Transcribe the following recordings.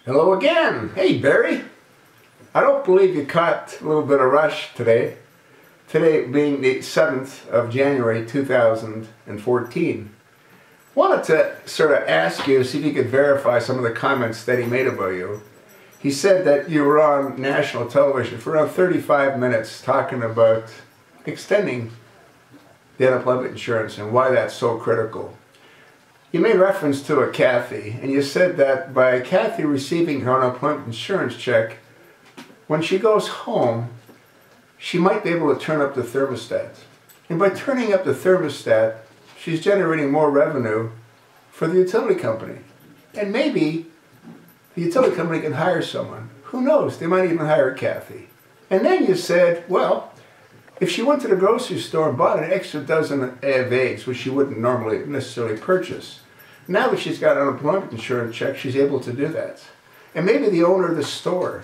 Hello again. Hey, Barry. I don't believe you caught a little bit of rush today. Today being the 7th of January 2014. Wanted to sort of ask you, see if you could verify some of the comments that he made about you. He said that you were on national television for around 35 minutes talking about extending the unemployment insurance and why that's so critical. You made reference to a Kathy, and you said that by Kathy receiving her unemployment insurance check, when she goes home, she might be able to turn up the thermostat. And by turning up the thermostat, she's generating more revenue for the utility company. And maybe the utility company can hire someone. Who knows? They might even hire Kathy. And then you said, well, if she went to the grocery store and bought an extra dozen of eggs, which she wouldn't normally necessarily purchase, now that she's got an unemployment insurance check, she's able to do that. And maybe the owner of the store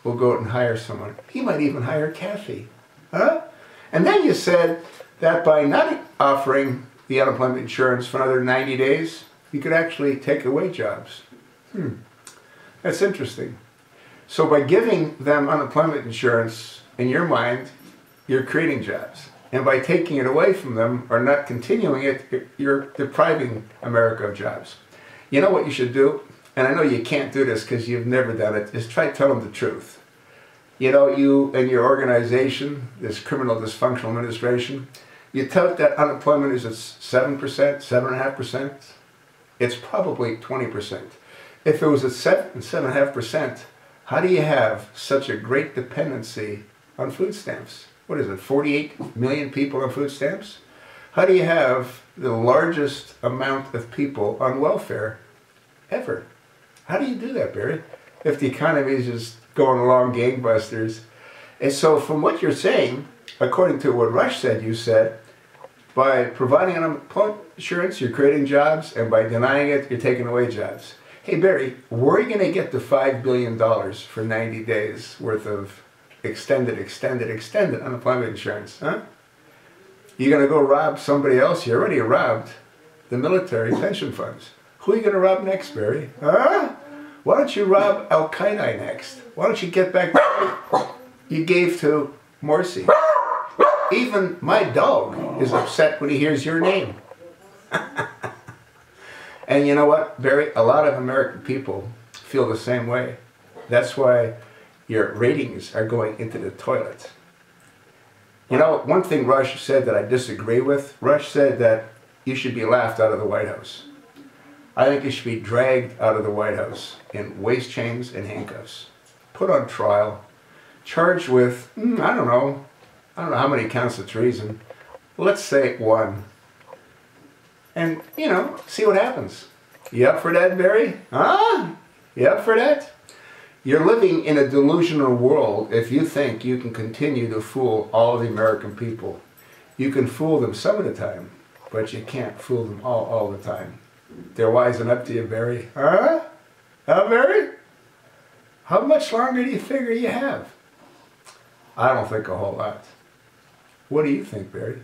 will go out and hire someone. He might even hire Kathy. Huh? And then you said that by not offering the unemployment insurance for another 90 days, you could actually take away jobs. That's interesting. So by giving them unemployment insurance, in your mind, you're creating jobs. And by taking it away from them or not continuing it, you're depriving America of jobs. You know what you should do? And I know you can't do this because you've never done it, is try to tell them the truth. You know, you and your organization, this criminal dysfunctional administration, you tout that unemployment is at 7%, 7.5%. It's probably 20%. If it was at 7.5%, how do you have such a great dependency on food stamps? What is it, 48 million people on food stamps? How do you have the largest amount of people on welfare ever? How do you do that, Barry, if the economy is just going along gangbusters? And so from what you're saying, according to what Rush said, you said, by providing unemployment insurance, you're creating jobs, and by denying it, you're taking away jobs. Hey, Barry, where are you going to get the $5 billion for 90 days worth of extended unemployment insurance, huh? You're going to go rob somebody else? You already robbed the military pension funds. Who are you going to rob next, Barry? Huh? Why don't you rob Al-Qaeda next? Why don't you get back what you gave to Morsi? Even my dog is upset when he hears your name. And you know what, Barry? A lot of American people feel the same way. That's why your ratings are going into the toilet. You know, one thing Rush said that I disagree with, Rush said that you should be laughed out of the White House. I think you should be dragged out of the White House in waist chains and handcuffs, put on trial, charged with, I don't know how many counts of treason. Let's say 1. And, you know, see what happens. You up for that, Barry? Huh? You up for that? You're living in a delusional world if you think you can continue to fool all the American people. You can fool them some of the time, but you can't fool them all the time. They're wising up to you, Barry. Huh? Huh, Barry? How much longer do you figure you have? I don't think a whole lot. What do you think, Barry?